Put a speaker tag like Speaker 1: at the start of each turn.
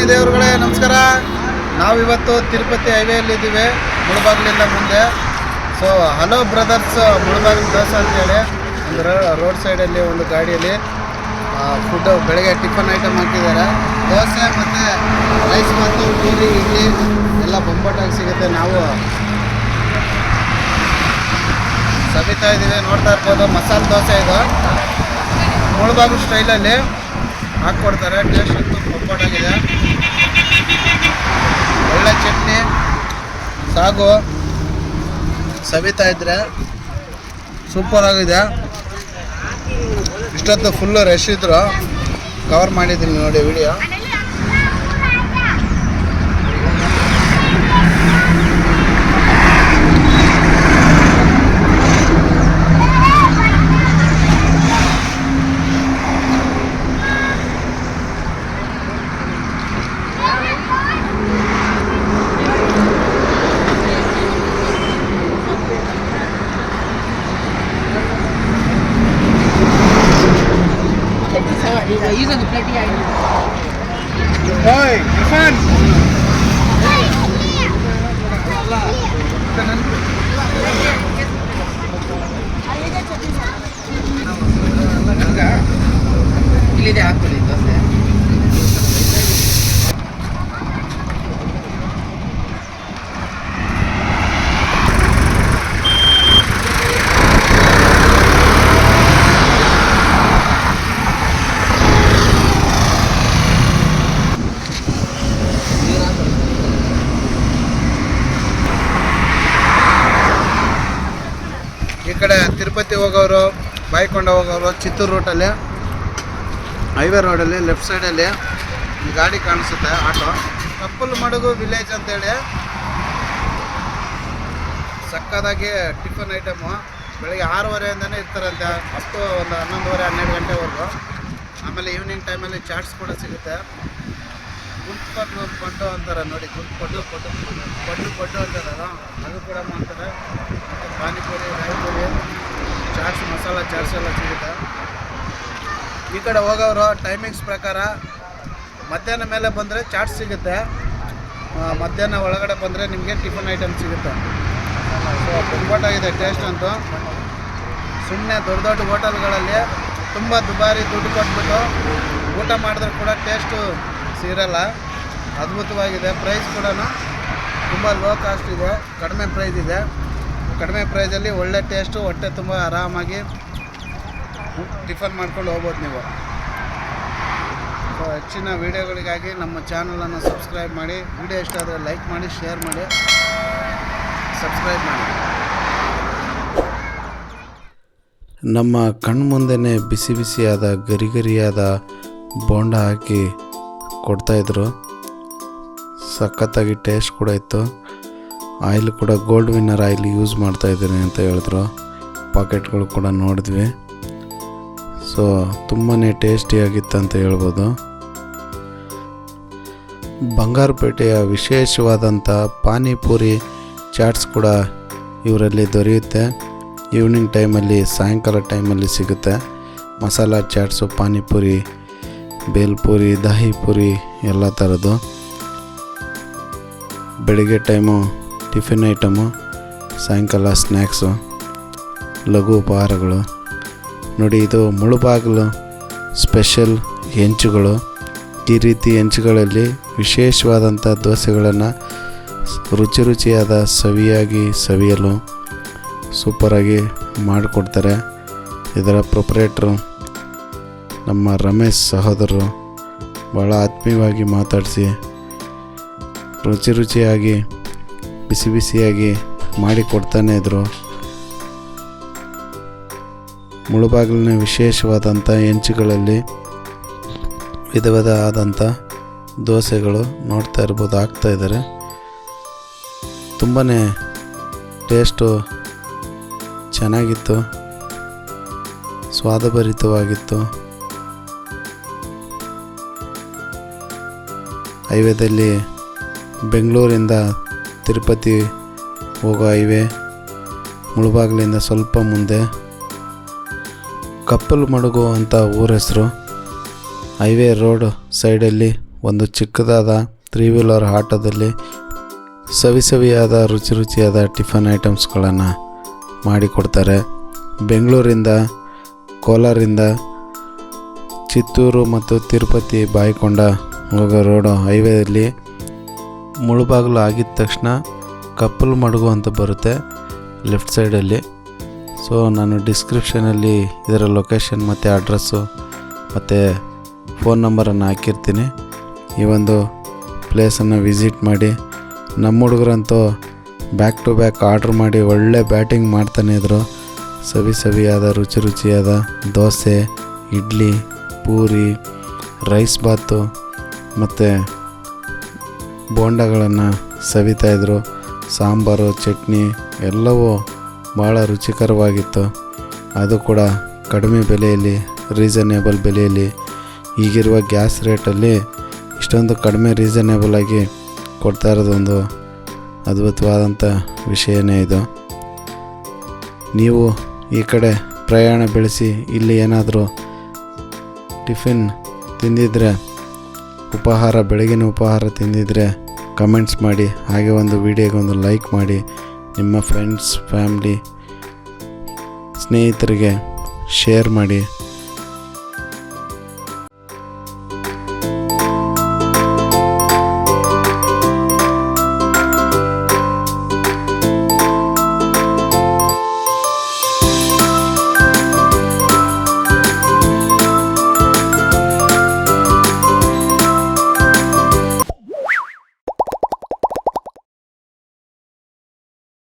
Speaker 1: ಬನ್ನಿ ದೇವ್ರುಗಳೇ, ನಮಸ್ಕಾರ. ನಾವಿವತ್ತು ತಿರುಪತಿ ಹೈವೇಯಲ್ಲಿದ್ದೀವಿ, ಮುಳಬಾಗಿಲಿಂದ ಮುಂದೆ. So hello brothers Mulbagal dosa ಅಂತೇಳಿ ಒಂದು ರೋಡ್ ಸೈಡಲ್ಲಿ ಒಂದು ಗಾಡಿಯಲ್ಲಿ ಫುಡ್ ಬೆಳಗ್ಗೆ ಟಿಫನ್ ಐಟಮ್ ಹಾಕಿದ್ದಾರೆ. ದೋಸೆ ಮತ್ತು ರೈಸ್ ಮತ್ತು ಪೂರಿ ಇಡ್ಲಿ ಎಲ್ಲ ಬೊಂಬಾಟಾಗಿ ಸಿಗುತ್ತೆ. ನಾವು ಸವಿತಾ ಇದ್ದೀವಿ, ನೋಡ್ತಾ ಇರ್ಬೋದು. ಮಸಾಲೆ ದೋಸೆ ಇದು ಮುಳಬಾಗಿಲು ಸ್ಟೈಲಲ್ಲಿ ಹಾಕ್ಕೊಡ್ತಾರೆ. ಟೇಸ್ಟ್ ಅಂತೂ ಬೊಂಬಾಟಾಗಿದೆ. ಒಳ್ಳೆ ಚಟ್ನಿ, ಸಾಗು ಸವಿತಾ ಇದ್ರೆ ಸೂಪರ್ ಆಗಿದೆ. ಇಷ್ಟೊತ್ತು ಫುಲ್ಲು ರಶ್ ಇದ್ರು, ಕವರ್ ಮಾಡಿದ್ದೀನಿ ನೋಡಿ video.
Speaker 2: Isang plate yan.
Speaker 1: Hoy, Irfan!
Speaker 2: Ilan na ako dito, sir?
Speaker 1: ಈ ಕಡೆ ತಿರುಪತಿ ಹೋಗೋರು, ಬಾಯ್ಕೊಂಡ ಹೋಗೋರು ಚಿತ್ತೂರು ರೂಟಲ್ಲಿ ಹೈವೇ ರೋಡಲ್ಲಿ ಲೆಫ್ಟ್ ಸೈಡಲ್ಲಿ ಗಾಡಿ ಕಾಣಿಸುತ್ತೆ, ಆಟೋ. ಕಪ್ಪಲ್ ಮಡಗು ವಿಲೇಜ್ ಅಂತೇಳಿ ಸಕ್ಕದಾಗಿ ಟಿಫನ್ ಐಟಮು ಬೆಳಗ್ಗೆ 6:30ಇಂದನೇ ಇರ್ತಾರಂತೆ, ಅಷ್ಟು ಒಂದು 11:30 12 ಗಂಟೆವರೆಗೂ. ಆಮೇಲೆ ಈವ್ನಿಂಗ್ ಟೈಮಲ್ಲಿ ಚಾಟ್ಸ್ ಕೂಡ ಸಿಗುತ್ತೆ. ಪಡ್ಡು ಅಂತಾರೆ ನೋಡಿ, ಪಡ್ಡು ಅಂತಾರಲ್ಲ, ಅದು ಕೂಡ ಮಾಡ್ತಾರೆ. ಮತ್ತು ಪಾನಿಪುರಿ, ರಾಯಪುರಿ, ಚಾಟ್ಸ್, ಮಸಾಲ ಚಾಟ್ಸ್ ಎಲ್ಲ ಸಿಗುತ್ತೆ. ಈ ಕಡೆ ಹೋಗೋರು ಟೈಮಿಂಗ್ಸ್ ಪ್ರಕಾರ ಮಧ್ಯಾಹ್ನ ಮೇಲೆ ಬಂದರೆ ಚಾಟ್ಸ್ ಸಿಗುತ್ತೆ, ಮಧ್ಯಾಹ್ನ ಒಳಗಡೆ ಬಂದರೆ ನಿಮಗೆ ಟಿಫನ್ ಐಟಮ್ ಸಿಗುತ್ತೆ. ಸೊ ಬೊಂಬಾಟಾಗಿದೆ ಟೇಸ್ಟ್ ಅಂತೂ. ಸುಮ್ಮನೆ ದೊಡ್ಡ ದೊಡ್ಡ ಹೋಟೆಲ್ಗಳಲ್ಲಿ ತುಂಬ ದುಬಾರಿ ದುಡ್ಡು ಕೊಟ್ಬಿಟ್ಟು ಊಟ ಮಾಡಿದ್ರೆ ಕೂಡ ಟೇಸ್ಟು ಸಿರಲ್ಲ. ಅದ್ಭುತವಾಗಿದೆ. ಪ್ರೈಸ್ ಕೂಡ ತುಂಬ ಲೋ ಕಾಸ್ಟ್ ಇದೆ, ಕಡಿಮೆ ಪ್ರೈಸ್ ಇದೆ. ಕಡಿಮೆ ಪ್ರೈಸಲ್ಲಿ ಒಳ್ಳೆ ಟೇಸ್ಟು, ಹೊಟ್ಟೆ ತುಂಬ ಆರಾಮಾಗಿ ಟಿಫನ್ ಮಾಡ್ಕೊಂಡು ಹೋಗ್ಬೋದು ನೀವು. ಸೊ ಹೆಚ್ಚಿನ ವೀಡಿಯೋಗಳಿಗಾಗಿ ನಮ್ಮ ಚಾನಲನ್ನು ಸಬ್ಸ್ಕ್ರೈಬ್ ಮಾಡಿ. ವಿಡಿಯೋ ಇಷ್ಟ ಆದರೆ ಲೈಕ್ ಮಾಡಿ, ಶೇರ್ ಮಾಡಿ, ಸಬ್ಸ್ಕ್ರೈಬ್ ಮಾಡಿ.
Speaker 3: ನಮ್ಮ ಕಣ್ಮುಂದೆನೇ ಬಿಸಿ ಬಿಸಿಯಾದ ಗರಿಗರಿಯಾದ ಬೋಂಡ ಹಾಕಿ ಕೊಡ್ತಾಯಿದ್ರು. ಸಖತ್ತಾಗಿ ಟೇಸ್ಟ್ ಕೂಡ ಇತ್ತು. ಆಯಿಲ್ ಕೂಡ ಗೋಲ್ಡ್ ವಿನ್ನರ್ ಆಯಿಲ್ ಯೂಸ್ ಮಾಡ್ತಾಯಿದ್ದೀನಿ ಅಂತ ಹೇಳಿದ್ರು. ಪಾಕೆಟ್ಗಳು ಕೂಡ ನೋಡಿದ್ವಿ. ಸೊ ತುಂಬಾ ಟೇಸ್ಟಿಯಾಗಿತ್ತು ಅಂತ ಹೇಳ್ಬೋದು. ಬಂಗಾರಪೇಟೆಯ ವಿಶೇಷವಾದಂಥ ಪಾನಿಪುರಿ ಚಾಟ್ಸ್ ಕೂಡ ಇವರಲ್ಲಿ ದೊರೆಯುತ್ತೆ. ಈವ್ನಿಂಗ್ ಟೈಮಲ್ಲಿ, ಸಾಯಂಕಾಲ ಟೈಮಲ್ಲಿ ಸಿಗುತ್ತೆ. ಮಸಾಲ ಚಾಟ್ಸು, ಪಾನಿಪುರಿ, ಬೇಲ್ಪುರಿ, ದಹಿ ಪುರಿ ಎಲ್ಲ ಥರದ್ದು. ಬೆಳಿಗ್ಗೆ ಟೈಮು ಟಿಫಿನ್ ಐಟಮು, ಸಾಯಂಕಾಲ ಸ್ನ್ಯಾಕ್ಸು, ಲಘು ಉಪಹಾರಗಳು. ನೋಡಿ, ಇದು ಮುಳುಬಾಗಿಲು ಸ್ಪೆಷಲ್ ಹೆಂಚುಗಳು. ಈ ರೀತಿ ಹೆಂಚುಗಳಲ್ಲಿ ವಿಶೇಷವಾದಂಥ ದೋಸೆಗಳನ್ನು ರುಚಿಯಾದ ಸವಿಯಲು ಸೂಪರಾಗಿ ಮಾಡಿಕೊಡ್ತಾರೆ. ಇದರ ಪ್ರೊಪ್ರೇಟ್ರು ನಮ್ಮ ರಮೇಶ್ ಸಹೋದರರು ಭಾಳ ಆತ್ಮೀಯವಾಗಿ ಮಾತಾಡಿಸಿ ರುಚಿಯಾಗಿ ಬಿಸಿಯಾಗಿ ಮಾಡಿಕೊಡ್ತಾನೆ ಇದ್ದರು. ಮುಳುಬಾಗಿಲಿನ ವಿಶೇಷವಾದಂಥ ಹೆಂಚುಗಳಲ್ಲಿ ವಿಧವಾದಂಥ ದೋಸೆಗಳು ನೋಡ್ತಾ ಇರ್ಬೋದು, ಹಾಕ್ತಾಯಿದ್ದಾರೆ. ತುಂಬಾ ಟೇಸ್ಟು ಚೆನ್ನಾಗಿತ್ತು, ಸ್ವಾದಭರಿತವಾಗಿತ್ತು. ಹೈವೇದಲ್ಲಿ ಬೆಂಗಳೂರಿಂದ ತಿರುಪತಿ ಹೋಗೋ ಹೈವೇ, ಮುಳುಬಾಗಿಲಿಂದ ಸ್ವಲ್ಪ ಮುಂದೆ ಕಪ್ಪಲ್ ಮಡುಗು ಅಂತ ಊರ ಹೆಸರು. ಹೈವೇ ರೋಡ್ ಸೈಡಲ್ಲಿ ಒಂದು ಚಿಕ್ಕದಾದ 3 ವೀಲರ್ ಆಟೋದಲ್ಲಿ ಸವಿಯಾದ ರುಚಿಯಾದ ಟಿಫನ್ ಐಟಮ್ಸ್ಗಳನ್ನು ಮಾಡಿಕೊಡ್ತಾರೆ. ಬೆಂಗಳೂರಿಂದ, ಕೋಲಾರಿಂದ, ಚಿತ್ತೂರು ಮತ್ತು ತಿರುಪತಿ ಬಾಯಿಕೊಂಡ ಹೋಗೋ ರೋಡು ಹೈವೇಯಲ್ಲಿ ಮುಳುಬಾಗಿಲು ಆಗಿದ ತಕ್ಷಣ ಕಪ್ಪಲ್ ಮಡುಗು ಅಂತ ಬರುತ್ತೆ ಲೆಫ್ಟ್ ಸೈಡಲ್ಲಿ. ಸೊ ನಾನು ಡಿಸ್ಕ್ರಿಪ್ಷನಲ್ಲಿ ಇದರ ಲೊಕೇಶನ್ ಮತ್ತು ಅಡ್ರೆಸ್ಸು ಮತ್ತು ಫೋನ್ ನಂಬರನ್ನು ಹಾಕಿರ್ತೀನಿ. ಈ ಒಂದು ಪ್ಲೇಸನ್ನು ವಿಸಿಟ್ ಮಾಡಿ. ನಮ್ಮ ಹುಡುಗರಂತೂ ಬ್ಯಾಕ್ ಟು ಬ್ಯಾಕ್ ಆರ್ಡ್ರ್ ಮಾಡಿ ಒಳ್ಳೆ ಬ್ಯಾಟಿಂಗ್ ಮಾಡ್ತಾನೆ ಇದ್ದರು. ಸವಿಯಾದ ರುಚಿಯಾದ ದೋಸೆ, ಇಡ್ಲಿ, ಪೂರಿ, ರೈಸ್ ಬಾತು ಮತ್ತು ಬೋಂಡಗಳನ್ನು ಸವಿತಾಯಿದ್ರು. ಸಾಂಬಾರು, ಚಟ್ನಿ ಎಲ್ಲವೂ ಭಾಳ ರುಚಿಕರವಾಗಿತ್ತು. ಅದು ಕೂಡ ಕಡಿಮೆ ಬೆಲೆಯಲ್ಲಿ, ರೀಸನೇಬಲ್ ಬೆಲೆಯಲ್ಲಿ. ಈಗಿರುವ ಗ್ಯಾಸ್ ರೇಟಲ್ಲಿ ಇಷ್ಟೊಂದು ಕಡಿಮೆ ರೀಸನೇಬಲಾಗಿ ಕೊಡ್ತಾ ಇರೋದೊಂದು ಅದ್ಭುತವಾದಂಥ ವಿಷಯನೇ ಇದು. ನೀವು ಈ ಕಡೆ ಪ್ರಯಾಣ ಬೆಳೆಸಿ ಇಲ್ಲಿ ಏನಾದರೂ ಟಿಫಿನ್ ತಿಂದಿದ್ರೆ, ಬೆಳಗಿನ ಉಪಹಾರ ತಿಂದಿದ್ರೆ ಕಮೆಂಟ್ಸ್ ಮಾಡಿ. ಹಾಗೆ ಒಂದು ವಿಡಿಯೋಗೆ ಒಂದು ಲೈಕ್ ಮಾಡಿ. ನಿಮ್ಮ ಫ್ರೆಂಡ್ಸ್, ಫ್ಯಾಮ್ಲಿ, ಸ್ನೇಹಿತರಿಗೆ ಶೇರ್ ಮಾಡಿ.